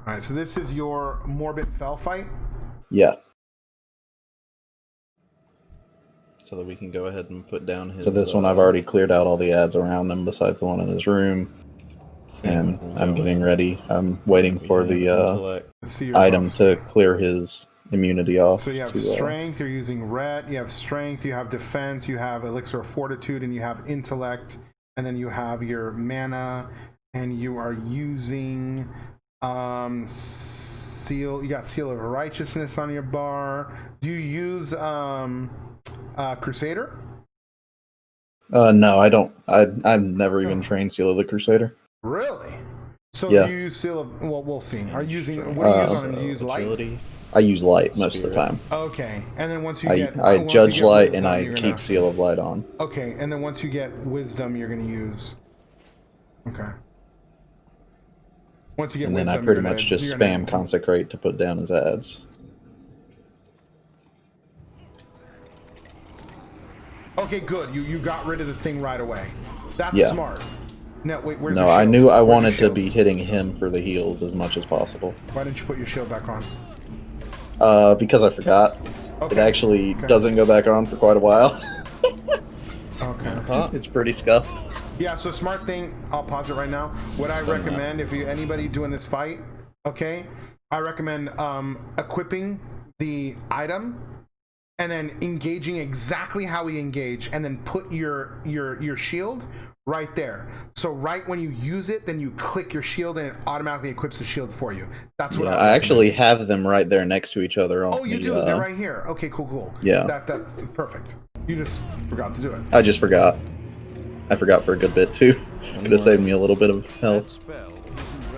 All right, so this is your Morbid Fell fight? Yeah. So that we can go ahead and put down his... So this one I've already cleared out all the ads around him besides the one in his room. And I'm getting ready. I'm waiting for the item to clear his immunity off. So you have strength, you're using ret, you have strength, you have defense, you have elixir of fortitude, and you have intellect, and then you have your mana, and you are using seal. You got seal of righteousness on your bar. Do you use Crusader? No, I don't. I've never even trained Seal of the Crusader. Really? So yeah. Do you use seal of? Well, we'll see. Are you using? What do you use on him? Do you use light? I use light most of the time. Okay, and then once you I judge light wisdom, and I keep seal of light on. Okay, and then once you get wisdom, you're gonna use. Okay. Once you get and wisdom, then I pretty much just spam consecrate to put down his ads. Okay, good. You got rid of the thing right away. That's smart. No, wait, where's your I shield? knew I wanted to be hitting him for the heals as much as possible. Why didn't you put your shield back on? Because I forgot. Okay. It actually doesn't go back on for quite a while. Okay. It's pretty scuffed. Yeah, so smart thing, I'll pause it right now. What I recommend, if anybody doing this fight, okay, I recommend equipping the item and then engaging exactly how we engage, and then put your shield right there. So right when you use it, then you click your shield and it automatically equips the shield for you. That's what I actually have them right there next to each other. Oh, you do? They're right here. Okay, cool. Yeah. That's perfect. You just forgot to do it. I just forgot. I forgot for a good bit too. Could have saved me a little bit of health.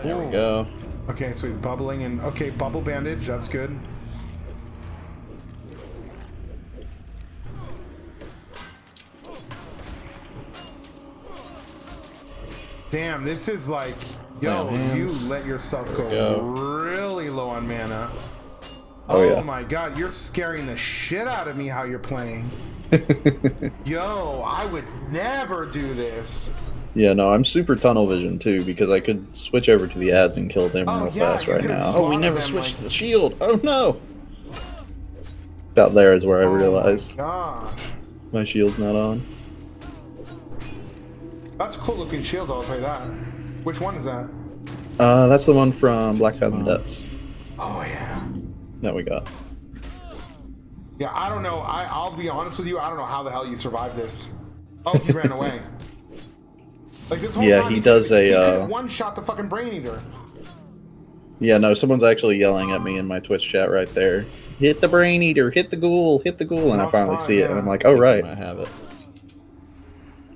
There we go. Okay, so he's bubbling and okay, bubble bandage, that's good. Damn, this is like, yo, you let yourself go really low on mana. Oh my god, you're scaring the shit out of me how you're playing. Yo, I would never do this. Yeah, no, I'm super tunnel vision too because I could switch over to the ads and kill them real fast right now. Oh, we never switched to the shield. Oh no. About there is where I realized my shield's not on. That's a cool looking shield, I'll tell you that. Which one is that? That's the one from Black Fathom Depths. Oh yeah. That we got. Yeah, I don't know. I'll be honest with you. I don't know how the hell you survived this. Oh, he ran away. Like this whole time, he does he could one-shot the fucking Brain Eater. Yeah, no, someone's actually yelling at me in my Twitch chat right there. Hit the Brain Eater, hit the ghoul, and I finally see it, and I'm like, oh right. I have it.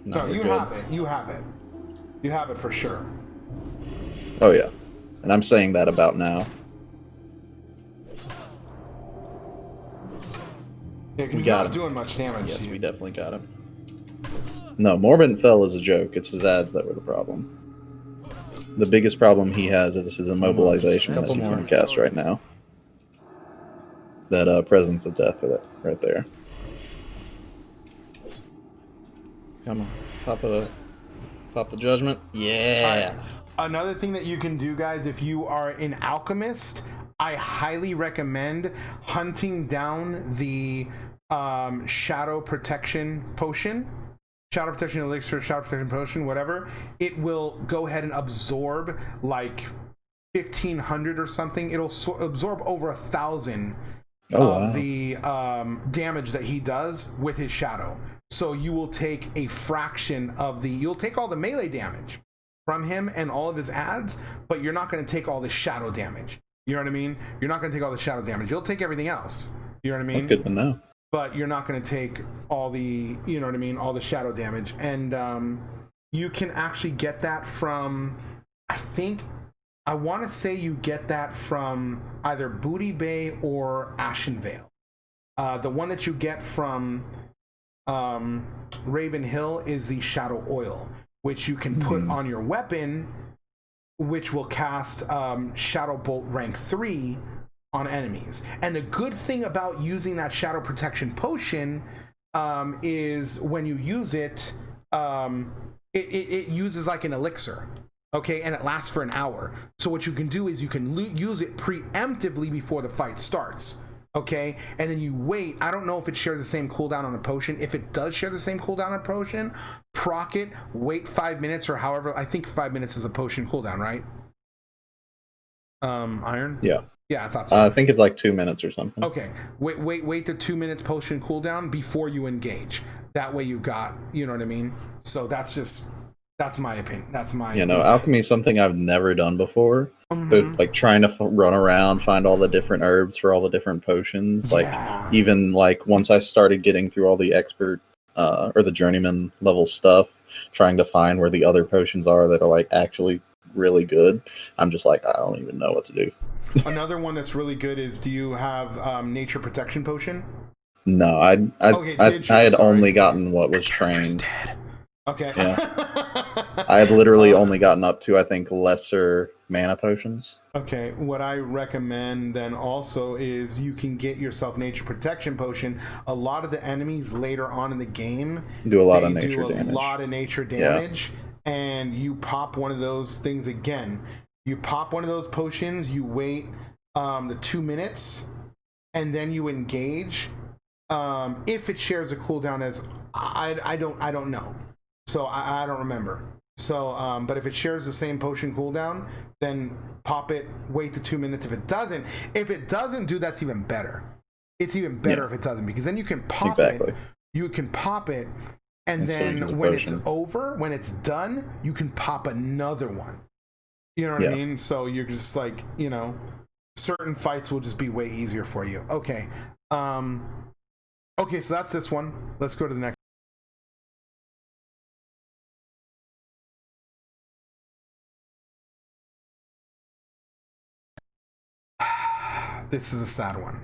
No, you have it. You have it. You have it for sure. Oh yeah, and I'm saying that about now. Yeah, because he's not doing much damage. Yes, we definitely got him. No, Morbid Fell is a joke. It's his ads that were the problem. The biggest problem he has is his immobilization that he's going to cast right now. That Presence of Death right there. Come on, pop the judgment. Yeah. Another thing that you can do, guys, if you are an alchemist, I highly recommend hunting down the shadow protection potion, shadow protection elixir, shadow protection potion, whatever. It will go ahead and absorb like 1,500 or something. It'll absorb over 1,000 of the damage that he does with his shadow. So you will take a fraction of you'll take all the melee damage from him and all of his ads, but you're not going to take all the shadow damage. You know what I mean? You're not going to take all the shadow damage. You'll take everything else. You know what I mean? That's good to know. But you're not going to take all the, you know what I mean, all the shadow damage. And you can actually get that from, I want to say you get that from either Booty Bay or Ashen Vale. The one that you get from Raven Hill is the Shadow Oil, which you can put on your weapon, which will cast Shadow Bolt rank 3 on enemies. And the good thing about using that Shadow Protection Potion is when you use it, it uses like an elixir. Okay, and it lasts for an hour. So what you can do is you can use it preemptively before the fight starts. Okay, and then you wait. I don't know if it shares the same cooldown on a potion. If it does share the same cooldown on a potion, proc it, wait 5 minutes or however. I think 5 minutes is a potion cooldown, right? Iron? Yeah. Yeah, I thought so. I think it's like 2 minutes or something. Okay, wait the 2 minutes potion cooldown before you engage. That way you got, you know what I mean? So that's my opinion. That's my opinion. Alchemy is something I've never done before. So, like trying to run around, find all the different herbs for all the different potions. Like even like once I started getting through all the expert or the journeyman level stuff, trying to find where the other potions are that are like actually really good. I'm just like, I don't even know what to do. Another one that's really good is, do you have nature protection potion? No, I had only gotten what was trained. Okay. Yeah. I had literally only gotten up to, I think, lesser mana potions. Okay, what I recommend then also is you can get yourself nature protection potion. A lot of the enemies later on in the game do a lot of nature damage. And you pop one of those things again. You pop one of those potions, you wait the 2 minutes, and then you engage. If it shares a cooldown as I don't know. So I don't remember. So but if it shares the same potion cooldown, then pop it, wait the 2 minutes. If it doesn't do, that's even better. It's even better if it doesn't, because then you can pop it. You can pop it, and then when it's over, when it's done, you can pop another one. You know what I mean? So you're just like, you know, certain fights will just be way easier for you. Okay. Okay, so that's this one. Let's go to the next. This is a sad one.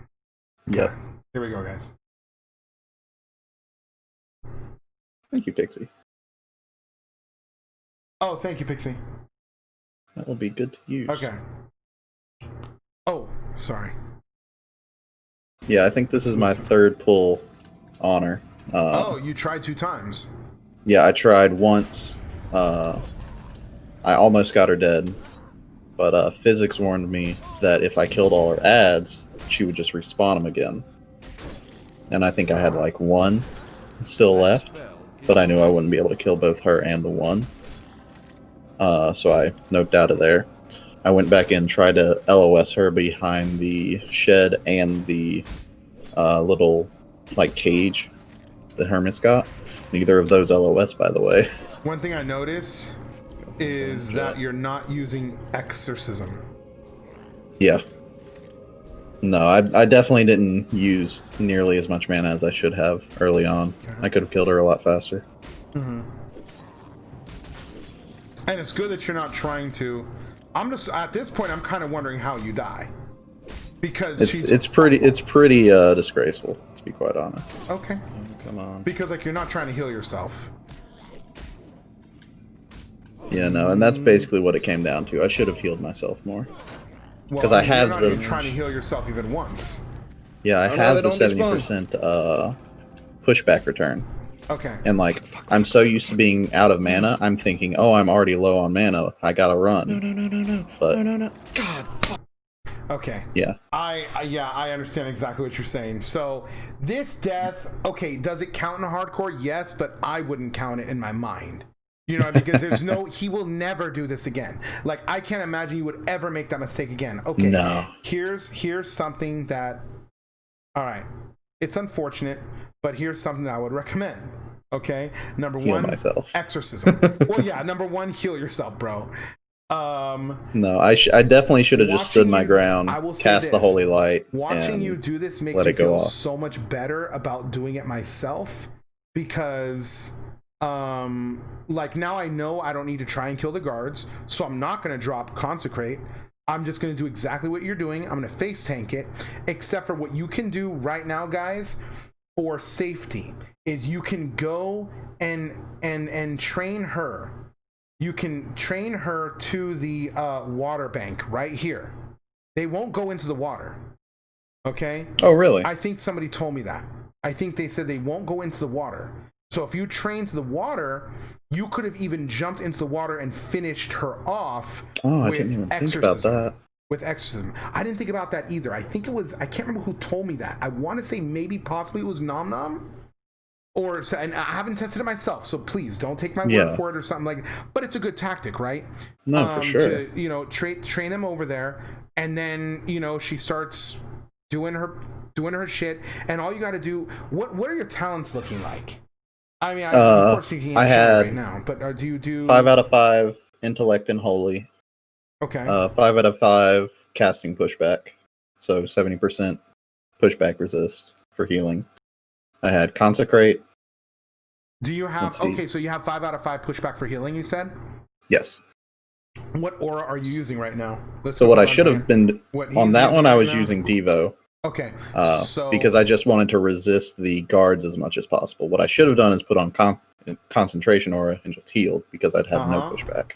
Yep. Here we go, guys. Thank you, Pixie. Oh, thank you, Pixie. That will be good to use. Okay. Oh, sorry. Yeah, I think this is my third pull honor. You tried 2 times. Yeah, I tried once. I almost got her dead. But physics warned me that if I killed all her ads, she would just respawn them again. And I think I had like 1 still left, but I knew I wouldn't be able to kill both her and the 1. So I noped out of there. I went back in, tried to LOS her behind the shed and the little like cage the hermit's got. Neither of those LOS, by the way. One thing I noticed is that you're not using exorcism. Yeah. No, I definitely didn't use nearly as much mana as I should have early on. I could have killed her a lot faster. Mm-hmm. And it's good that you're not trying to. I'm just at this point. I'm kind of wondering how you die, because it's pretty disgraceful, to be quite honest. Okay. Oh, come on. Because like you're not trying to heal yourself. Yeah, no, and that's basically what it came down to. I should have healed myself more. Because I have you're not even trying to heal yourself even once. Yeah, I have the 70% pushback return. Okay. And like, I'm so used to being out of mana, I'm thinking, oh, I'm already low on mana, I gotta run. No. But, No. God. Okay. Yeah. I understand exactly what you're saying. So this death, okay, does it count in a hardcore? Yes, but I wouldn't count it in my mind. You know, because there's he will never do this again. Like, I can't imagine you would ever make that mistake again. Okay. No. Here's something that, all right, it's unfortunate, but here's something that I would recommend. Okay. Number heal 1, myself. Exorcism. Well, yeah. Number 1, heal yourself, bro. No, I definitely should have just stood my ground, cast the holy light. Watching you do this makes me feel so much better about doing it myself, because like now I know I don't need to try and kill the guards, so I'm not going to drop consecrate. I'm just going to do exactly what you're doing. I'm going to face tank it, except for what you can do right now, guys, for safety is you can go and train her. You can train her to the water bank right here. They won't go into the water. Okay? Oh, really? I think somebody told me that. I think they said they won't go into the water. So if you train to the water, you could have even jumped into the water and finished her off. Oh, I with didn't even think exorcism. about that. With exorcism. I didn't think about that either. I think it was, I can't remember who told me that. I want to say maybe possibly it was Nom Nom. Or, and I haven't tested it myself, so please don't take my word for it or something like. But it's a good tactic, right? No, for sure. To train him over there, and then she starts doing her shit, and all you got to do. What are your talents looking like? I mean, of course you can't share it right now, but do you do 5 out of 5 intellect and holy? Okay. 5 out of 5 casting pushback, so 70% pushback resist for healing. I had consecrate. Do you have so you have 5 out of 5 pushback for healing, you said? Yes. What aura are you using right now? So what I should have been on that one, I was using Devo. Okay. Because I just wanted to resist the guards as much as possible. What I should have done is put on concentration aura and just healed, because I'd had no pushback.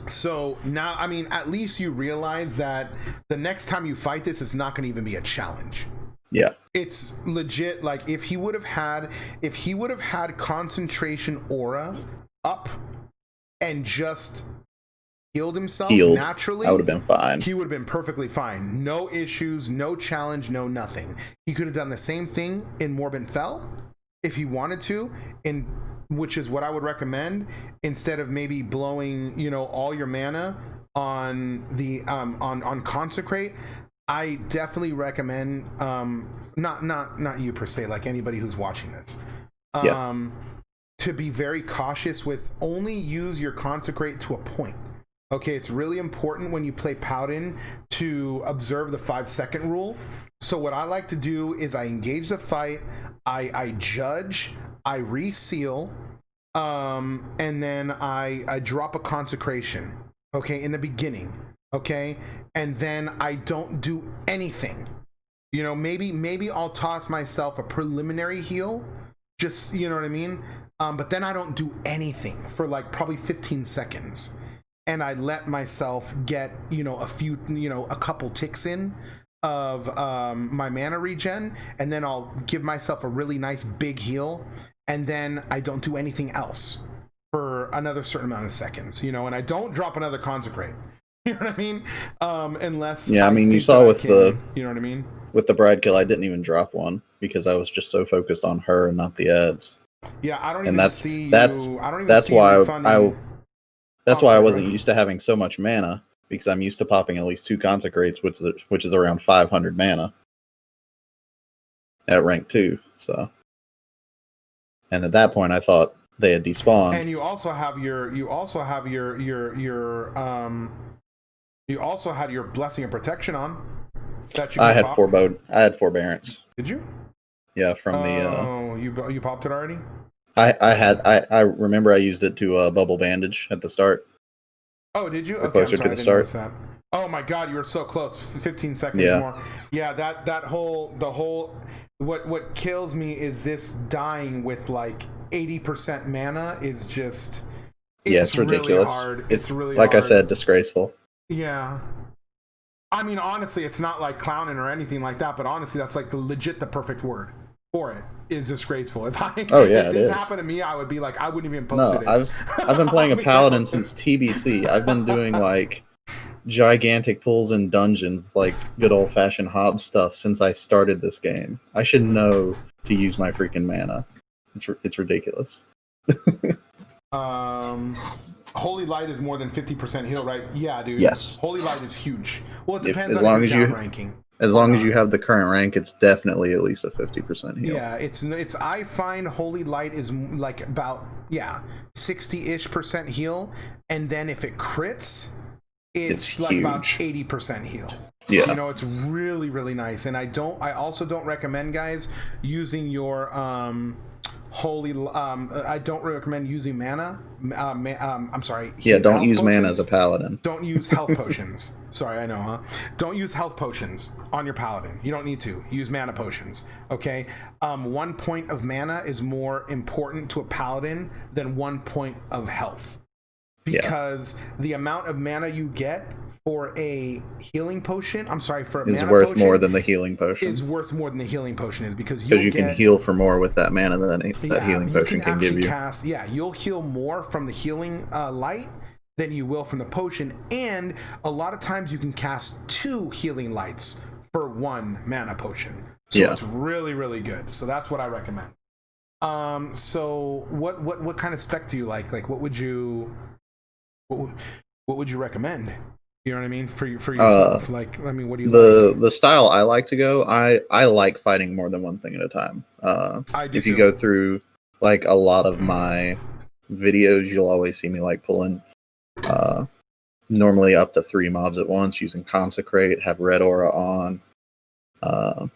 So now, I mean, at least you realize that the next time you fight this, it's not going to even be a challenge. Yeah. It's legit. Like if he would have had concentration aura up and just healed himself naturally, I would have been fine. He would have been perfectly fine. No issues, no challenge, no nothing. He could have done the same thing in Morbid Fell if he wanted to, which is what I would recommend, instead of maybe blowing, all your mana on the on consecrate. I definitely recommend not you per se, like anybody who's watching this. To be very cautious with only use your consecrate to a point. Okay, it's really important when you play Paladin to observe the 5-second rule. So what I like to do is I engage the fight, I judge, I reseal, and then I drop a consecration, okay, in the beginning, okay, and then I don't do anything. Maybe I'll toss myself a preliminary heal, just, you know what I mean? But then I don't do anything for like probably 15 seconds. And I let myself get, a couple ticks in of my mana regen, and then I'll give myself a really nice big heal, and then I don't do anything else for another certain amount of seconds, and I don't drop another consecrate. You know what I mean? Unless you saw with the, you know what I mean? With the bride kill, I didn't even drop one because I was just so focused on her and not the ads. Yeah, I don't and even see you. That's why I wasn't used to having so much mana, because I'm used to popping at least 2 consecrates, which is around 500 mana at rank 2. So, and at that point, I thought they had despawned. And you also had your blessing and protection on. I had forbearance. Did you? Yeah, from you popped it already? I remember I used it to bubble bandage at the start. Oh, did you? Okay, closer to the start. Oh my god, you were so close. 15 seconds more. Yeah, what kills me is this dying with like 80% mana is just it's ridiculous. Really hard. It's really like hard. I said, disgraceful. Yeah. I mean, honestly, it's not like clowning or anything like that, but honestly, that's like the perfect word for it is disgraceful. If this happened to me, I would be like, I wouldn't even post it. I've been playing a paladin since TBC. I've been doing like gigantic pulls in dungeons, like good old fashioned hob stuff since I started this game. I should know to use my freaking mana. It's ridiculous. Holy Light is more than 50% heal, right? Yeah, dude. Yes. Holy Light is huge. Well, it depends on your down ranking. As long as you have the current rank, it's definitely at least a 50% heal. Yeah, it's. I find Holy Light is like about 60-ish% heal, and then if it crits, it's like huge. About 80% heal. Yeah. It's really, really nice. And I also don't recommend guys using your I don't recommend using mana. I'm sorry. Don't use mana as a paladin. Don't use health potions. Sorry, I know, huh? Don't use health potions on your paladin. You don't need to. Use mana potions, okay? 1 point of mana is more important to a paladin than 1 point of health. Because the amount of mana you get for a healing potion, I'm sorry, for a Is mana worth potion, more than the healing potion. is worth more than the healing potion is, because You can heal for more with that mana than that healing potion can give you. You'll heal more from the healing light than you will from the potion, and a lot of times you can cast 2 healing lights for 1 mana potion. So it's really, really good. So that's what I recommend. So what kind of spec do you like? Like, what would you recommend? You know what I mean? For yourself. Like, I mean, what do you like? The style I like to go, I like fighting more than one thing at a time. I do if you too. go through like a lot of my videos, you'll always see me like pulling normally up to 3 mobs at once, using Consecrate, have Red Aura on,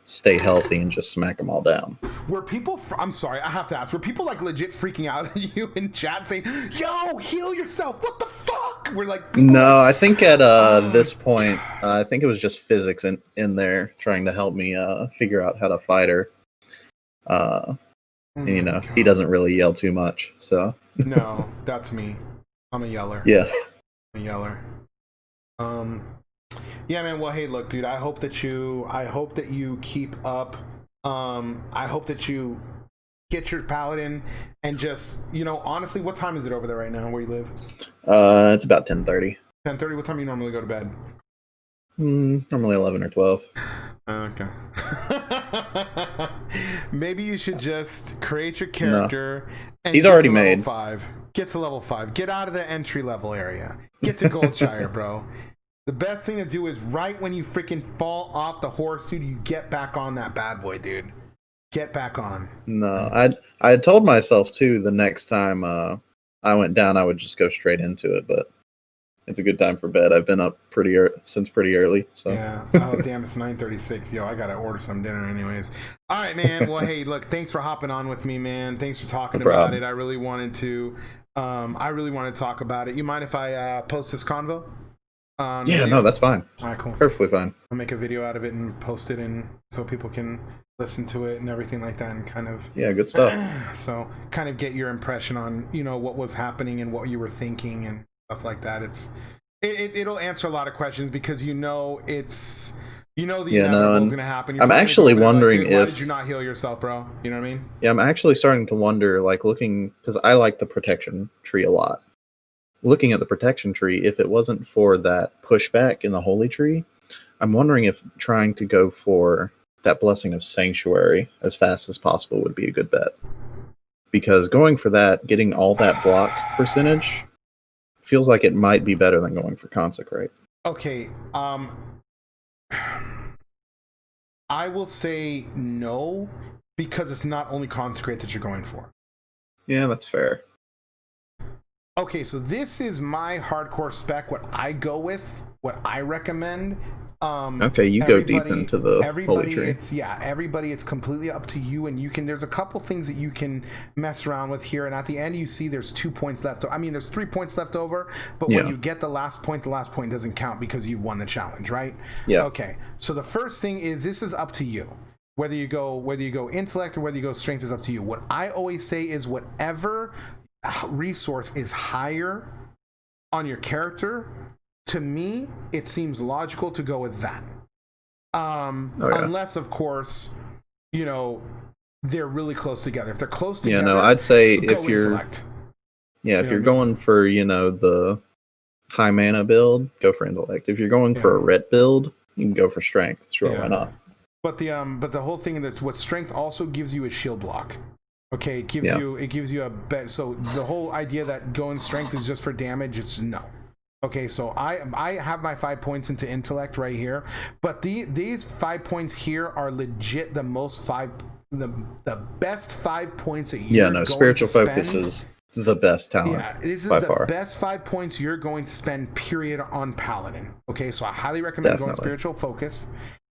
stay healthy, and just smack them all down. Were people, I'm sorry, I have to ask, were people like legit freaking out at you in chat saying, yo, heal yourself, what the fuck? We're like, no, I think at this point, I think it was just physics in there trying to help me figure out how to fight her. And, you know, he doesn't really yell too much, so. No, that's me. I'm a yeller. Yeah. I'm a yeller. Yeah, man. Well, hey, look, dude. I hope that you keep up. I hope that you get your paladin and just, you know, honestly, what time is it over there right now where you live? It's about 10:30. 10:30. What time do you normally go to bed? Normally 11 or 12. Okay. Maybe you should just create your character. No. And he's get already to level made. 5. Get to level 5. Get out of the entry level area. Get to Goldshire, bro. The best thing to do is right when you freaking fall off the horse, dude, you get back on that bad boy, dude. Get back on. No, I had told myself too the next time I went down, I would just go straight into it, but it's a good time for bed. I've been up since pretty early. So yeah. Oh damn, it's 9:36. Yo, I gotta order some dinner anyways. All right, man. Well, hey, look, thanks for hopping on with me, man. Thanks for talking about it. I really wanted to talk about it. You mind if I post this convo? Yeah, no, that's fine. All right, cool. Perfectly fine. I'll make a video out of it and post it in so people can listen to it and everything like that, and kind of good stuff. So kind of get your impression on, you know, what was happening and what you were thinking and stuff like that. It'll answer a lot of questions, because the inevitable is going to happen. I'm actually wondering why did you not heal yourself, bro? You know what I mean? Yeah, I'm actually starting to wonder, like, because I like the protection tree a lot. Looking at the protection tree, if it wasn't for that pushback in the holy tree, I'm wondering if trying to go for that blessing of sanctuary as fast as possible would be a good bet. Because going for that, getting all that block percentage, feels like it might be better than going for consecrate. Okay, I will say no, because it's not only consecrate that you're going for. Yeah, that's fair. Okay, so this is my hardcore spec, what I go with, what I recommend. Okay, you go deep into the holy tree. Everybody, it's completely up to you, and there's a couple things that you can mess around with here, and at the end you see there's 2 points left. I mean, there's 3 points left over, but when you get the last point doesn't count because you won the challenge, right? Yeah. Okay, so the first thing is, this is up to you. Whether you go intellect or whether you go strength is up to you. What I always say is, whatever resource is higher on your character, to me it seems logical to go with that, unless of course, you know, they're really close together. If they're close together, I'd say if you're intellect. If you're going for, you know, the high mana build, go for intellect. If you're going for a ret build, you can go for strength. Sure, why not? But the whole thing that's what strength also gives you is shield block. Okay, it gives you a bet. So the whole idea that going strength is just for damage, it's no. Okay, so I have my 5 points into intellect right here, but these 5 points here are legit the best 5 points that you're going spiritual to spend. Focus is the best talent. Yeah, this is by the far. best 5 points you're going to spend, period, on Paladin. Okay, so I highly recommend going spiritual focus.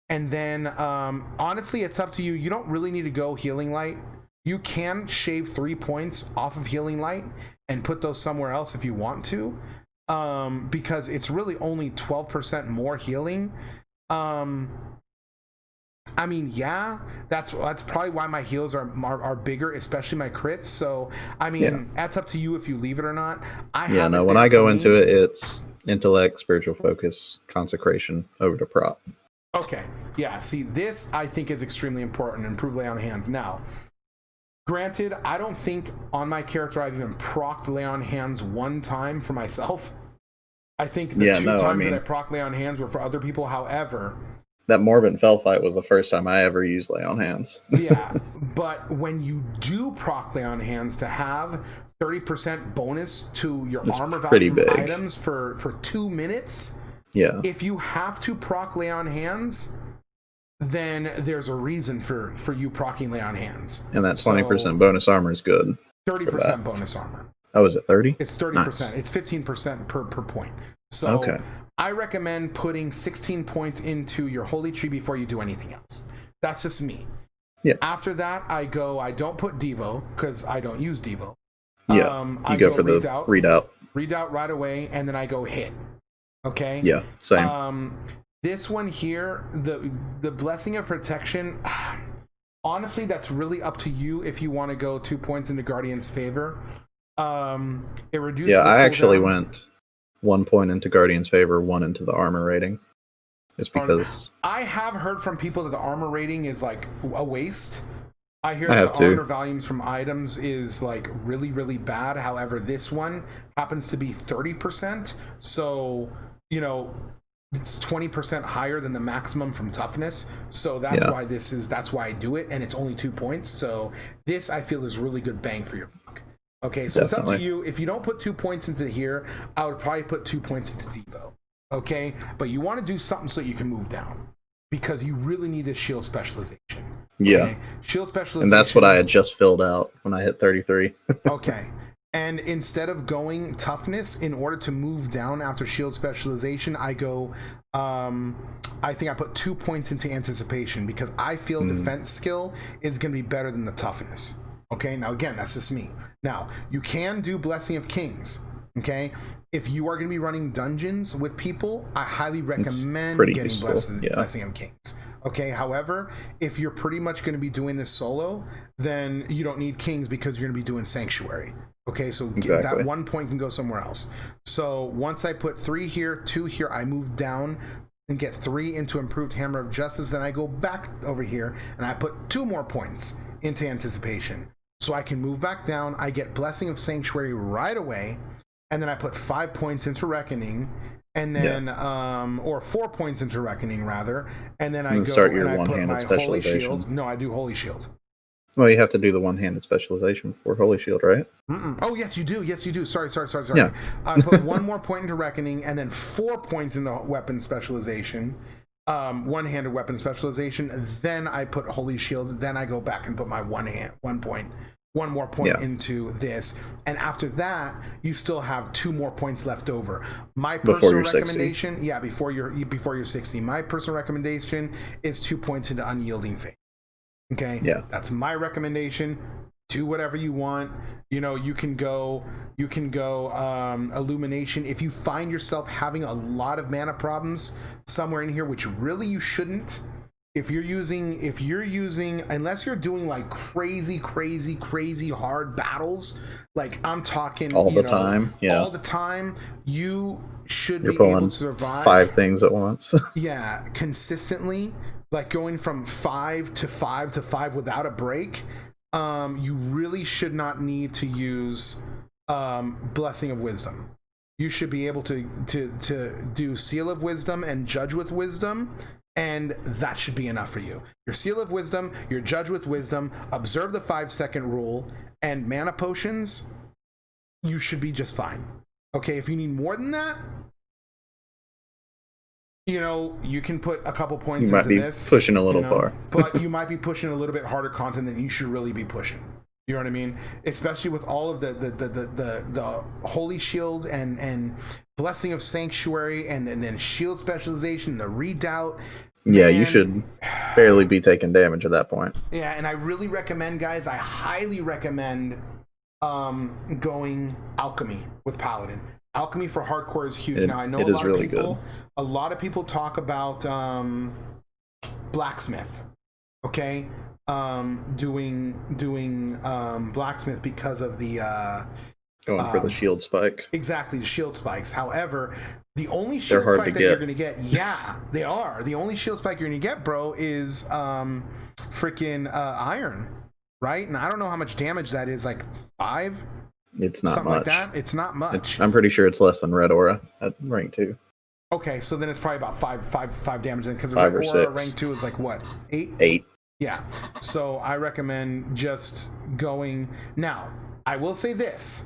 And then honestly, it's up to you. You don't really need to go healing light. You can shave 3 points off of healing light and put those somewhere else if you want to, because it's really only 12% more healing. I mean, yeah, that's probably why my heals are bigger, especially my crits. So I mean, that's up to you if you leave it or not. When I go into it, Intellect, spiritual focus, consecration over to prop. Okay, yeah, see, this I think is extremely important. Improve lay on hands. Now, granted, I don't think on my character I've even procced lay on hands one time for myself. I think the two times that I proc lay on hands were for other people. However, that Morbid Fell fight was the first time I ever used lay on hands. Yeah, but when you do proc lay on hands, to have 30% bonus to your armor value from items for 2 minutes. Yeah. If you have to proc lay on hands, then there's a reason for you procking lay on hands. And that 20% bonus armor is good. 30% bonus armor. Oh, is it 30? It's 30%. Nice. It's 15% per point. So okay. I recommend putting 16 points into your holy tree before you do anything else. That's just me. Yeah. After that, I don't put Devo because I don't use Devo. Yeah. You go for the readout. Readout right away, and then I go hit. Okay. Yeah. Same. This one here, the Blessing of Protection. Honestly, that's really up to you if you want to go 2 points into Guardian's favor. It reduces. Yeah, I actually went 1 point into Guardian's favor, 1 into the armor rating. Just because I have heard from people that the armor rating is like a waste. I hear that the armor volumes from items is like really, really bad. However, this one happens to be 30%. So, you know, it's 20% higher than the maximum from toughness. So that's why I do it. And it's only 2 points. So this I feel is really good bang for your buck. Okay, so It's up to you. If you don't put 2 points into here, I would probably put 2 points into Devo. Okay, but you want to do something so you can move down because you really need a shield specialization. Yeah, okay? Shield specialization, and that's what I had just filled out when I hit 33. Okay, and instead of going toughness in order to move down after shield specialization, I go. I think I put 2 points into anticipation because I feel defense skill is going to be better than the toughness. Okay, now again, that's just me. Now you can do Blessing of Kings. Okay, if you are going to be running dungeons with people, I highly recommend getting Blessing of Kings. Okay, however, if you're pretty much going to be doing this solo, then you don't need Kings because you're going to be doing Sanctuary. Okay, so that 1 point can go somewhere else. So once I put 3 here, 2 here, I move down and get 3 into Improved Hammer of Justice. Then I go back over here and I put 2 more points into Anticipation. So I can move back down. I get Blessing of Sanctuary right away. And then I put 5 points into Reckoning, and then or 4 points into Reckoning rather, and then I go start your and I put my Holy specialization. Shield. No, I do Holy Shield. Well, you have to do the one-handed specialization for Holy Shield, right? Oh, yes, you do. Yes, you do. Sorry. Yeah. I put 1 more point into Reckoning, and then 4 points into Weapon Specialization, one-handed Weapon Specialization. Then I put Holy Shield. Then I go back and put my 1 more point into this, and after that you still have 2 more points left over. My personal recommendation 60. before you're 60, my personal recommendation is 2 points into Unyielding Faith. Okay, that's my recommendation. Do whatever you want. You know, you can go Illumination if you find yourself having a lot of mana problems somewhere in here, which really you shouldn't. If you're using, unless you're doing like crazy hard battles, like I'm talking all the time, all the time, you should be able to survive 5 things at once. Consistently, like going from 5 to 5 to 5 without a break. You really should not need to use Blessing of Wisdom. You should be able to do Seal of Wisdom and Judge with Wisdom. And that should be enough for you. Your Seal of Wisdom, your Judge with Wisdom, observe the 5-second rule, and mana potions, you should be just fine. Okay, if you need more than that, you know, you can put a couple points into this. You might be pushing a little far. But you might be pushing a little bit harder content than you should really be pushing. You know what I mean? Especially with all of the Holy Shield and Blessing of Sanctuary and then Shield Specialization, the Redoubt. Yeah, you should barely be taking damage at that point. Yeah, and I really recommend, guys, I highly recommend going Alchemy with Paladin. Alchemy for hardcore is huge. Now I know a lot of people talk about Blacksmith. Okay? Doing Blacksmith because of the Going for the shield spike. Exactly, the shield spikes. However, the only shield hard spike to that you're get. going to get, yeah, they are. The only shield spike you're going to get, bro, is freaking iron, right? And I don't know how much damage that is, like 5? It's not something much. like that. It's not much. I'm pretty sure it's less than red aura at rank 2. Okay, so then it's probably about 5 damage then, because the 5 red or aura 6. rank 2 is like what? 8? 8. Yeah. So I recommend just going. Now, I will say this.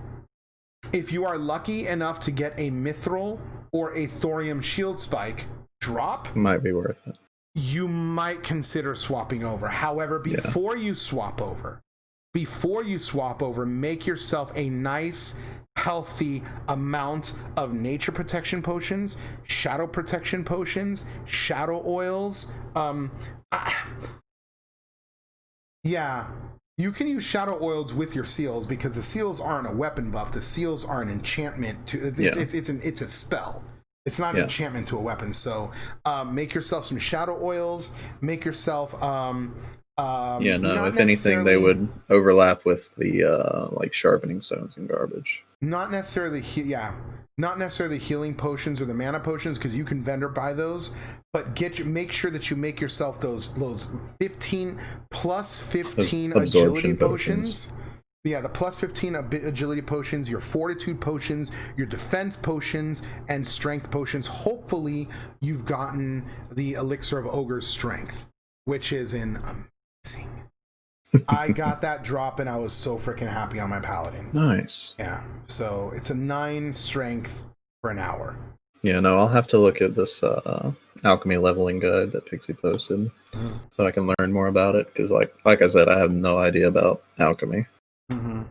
If you are lucky enough to get a mithril or a thorium shield spike drop, Might be worth it. you might consider swapping over. However, before you swap over, make yourself a nice, healthy amount of nature protection potions, shadow protection potions, shadow oils. Yeah, you can use shadow oils with your seals because the seals aren't a weapon buff. The seals are an enchantment to it's a spell. It's not an enchantment to a weapon. So make yourself some shadow oils. Make yourself if anything, they would overlap with the like sharpening stones and garbage. Not necessarily healing potions or the mana potions, because you can vendor buy those, but make sure that you make yourself those 15 plus 15 agility potions. Yeah, the plus 15 agility potions, your fortitude potions, your defense potions, and strength potions. Hopefully you've gotten the elixir of ogre's strength, which is amazing. I got that drop and I was so freaking happy on my paladin. Nice. Yeah, so it's a 9 strength for an hour. Yeah, no, I'll have to look at this alchemy leveling guide that Pixie posted so I can learn more about it, because like I said, I have no idea about alchemy. Mm-hmm.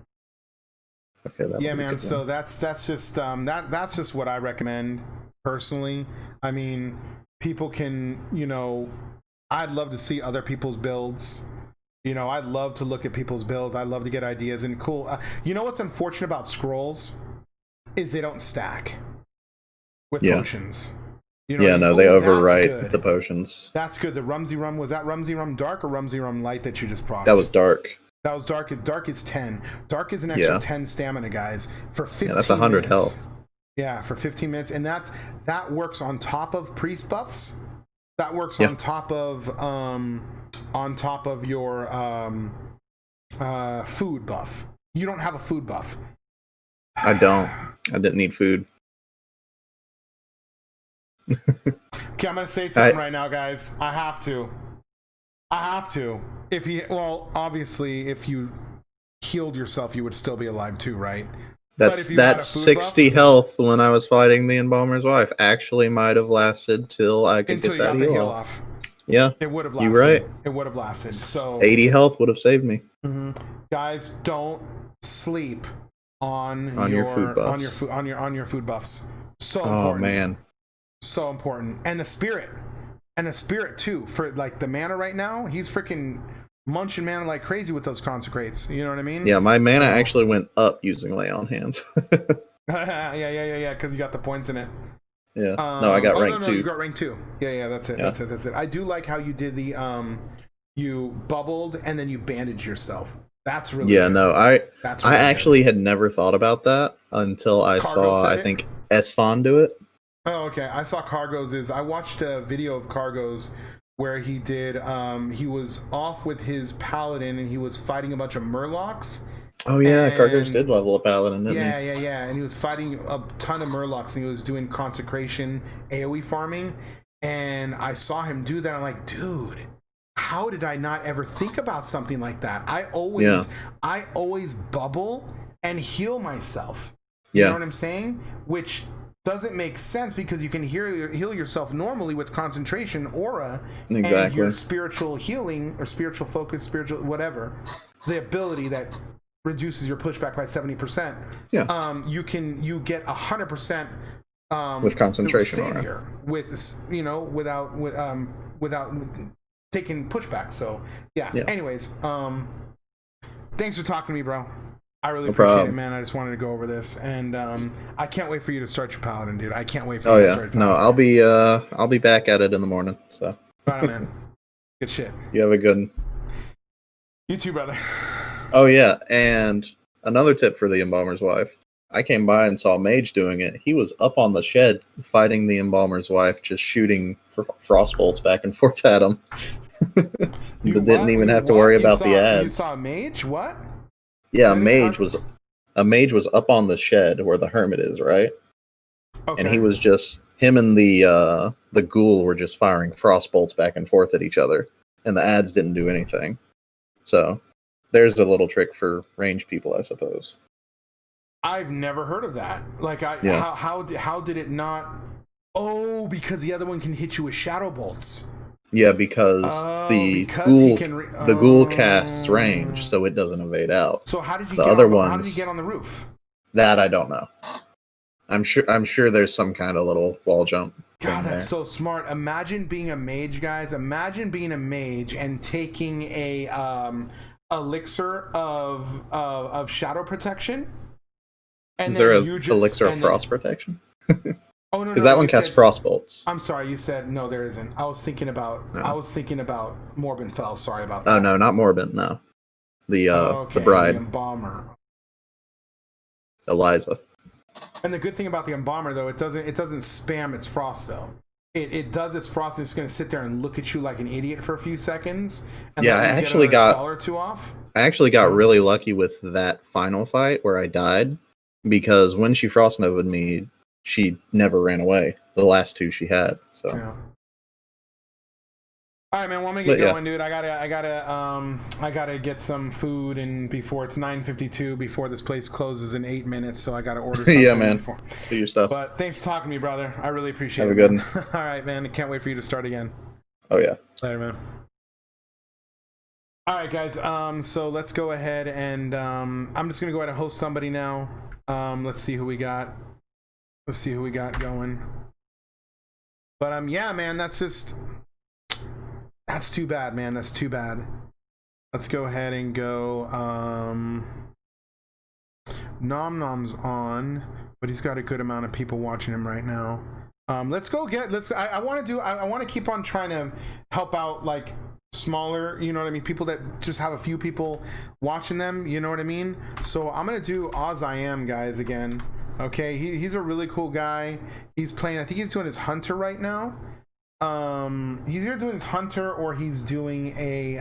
Okay, yeah, man. So that's just that's just what I recommend personally. I mean, people can, I'd love to see other people's builds. I'd love to look at people's builds. I'd love to get ideas and cool. What's unfortunate about scrolls is they don't stack with potions. They overwrite the potions. That's good. The Rumsey Rum, was that Rumsey Rum Dark or Rumsey Rum Light that you just procced? That was Dark. That was Dark. Dark is 10. Dark is an extra 10 stamina, guys, for 15 minutes. That's 100 health. Yeah, for 15 minutes. And that works on top of priest buffs. That works on top of your food buff. You don't have a food buff. I don't. I didn't need food. Okay, I'm gonna say something right now, guys. I have to. Obviously, if you healed yourself, you would still be alive too, right? That 60 health when I was fighting the Embalmer's wife actually might have lasted till I could get that heal off. Yeah, it would have lasted. You're right. It would have lasted. So 80 health would have saved me. Mm-hmm. Guys, don't sleep on your food buffs. on your food buffs. So important. Oh man, so important. And the spirit too. For like the mana right now, he's freaking munching mana like crazy with those consecrates. You know what I mean? Yeah, my mana actually went up using lay on hands. yeah, because you got the points in it. Yeah. No, I got rank 2. You got rank 2. Yeah, that's it. Yeah. That's it. I do like how you did the you bubbled and then you bandaged yourself. That's really good. No, I actually had never thought about that until I saw I think Esfon do it. Oh, okay. I saw Cargo's I watched a video of Cargo's where he did he was off with his paladin and he was fighting a bunch of murlocs. Oh yeah, Cargo's did level a paladin, didn't he? Yeah. And he was fighting a ton of murlocs and he was doing consecration AoE farming. And I saw him do that. I'm like, dude, how did I not ever think about something like that? I always bubble and heal myself. You know what I'm saying? Which doesn't make sense because you can heal yourself normally with concentration, aura, and your spiritual healing or spiritual focus, spiritual whatever, the ability that reduces your pushback by 70%. Yeah. You get 100% with concentration savior with without taking pushback. So yeah. Anyways, thanks for talking to me, bro. I really appreciate it, man. I just wanted to go over this, and I can't wait for you to start your paladin, dude. I can't wait for you to start your paladin. No, I'll be back at it in the morning. So right on, man. Good shit. You have a good one. You too, brother. Oh yeah, and another tip for the Embalmer's wife: I came by and saw Mage doing it. He was up on the shed fighting the Embalmer's wife, just shooting frost bolts back and forth at him. Didn't even have to worry about the ads. You saw a mage? What? Yeah, a mage was up on the shed where the hermit is, right? Okay. And he was just him and the ghoul were just firing frost bolts back and forth at each other, and the ads didn't do anything. So there's a little trick for range people, I suppose. I've never heard of that. Like, how did it not? Oh, because the other one can hit you with shadow bolts. Yeah, because the ghoul casts range, so it doesn't evade out. So how did you how did he get on the roof? That I don't know. I'm sure there's some kind of little wall jump. God, that's so smart. Imagine being a mage, guys. Imagine being a mage and taking a elixir of shadow protection. And is there an elixir of frost protection? Oh no, because that one casts frost bolts. I'm sorry, you said no. There isn't. I was thinking about Morbid Fell. Sorry about that. Oh no, not Morbid. No, the bride, the Embalmer, Eliza. And the good thing about the Embalmer, though, it doesn't spam its frost though. It does its frost, and it's going to sit there and look at you like an idiot for a few seconds. And yeah, I actually got spell or two off. I actually got really lucky with that final fight where I died, because when she frost novaed me, she never ran away. The last two she had. So. Yeah. All right, man. Well, I'm gonna get going, dude. I gotta get some food, and before it's 9:52, before this place closes in 8 minutes, so I gotta order something. Yeah, man. Do your stuff. But thanks for talking to me, brother. I really appreciate it. Have a good one. All right, man. I can't wait for you to start again. Oh yeah. Later, man. All right, guys. So let's go ahead and I'm just gonna go ahead and host somebody now. Let's see who we got. Let's see who we got going. But yeah, man. That's too bad, man. That's too bad. Let's go ahead and go. Nom Nom's on, but he's got a good amount of people watching him right now. I want to keep on trying to help out like smaller, you know what I mean, people that just have a few people watching them, you know what I mean. So I'm gonna do Oz I Am, guys, again. Okay, he's a really cool guy. He's playing, I think he's doing his hunter right now. He's either doing his hunter or he's doing a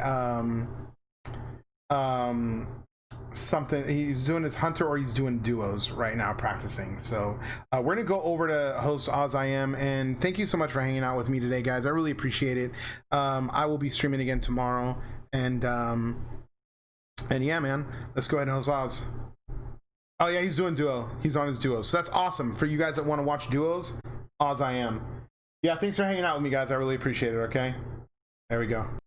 something. He's doing his hunter or he's doing duos right now, practicing. So we're gonna go over to host Oz I Am, and thank you so much for hanging out with me today, guys. I really appreciate it. I will be streaming again tomorrow, and yeah, man, let's go ahead and host Oz. Oh yeah, he's doing duo. He's on his duo, so that's awesome for you guys that want to watch duos. Oz I Am. Yeah, thanks for hanging out with me, guys. I really appreciate it. Okay, there we go.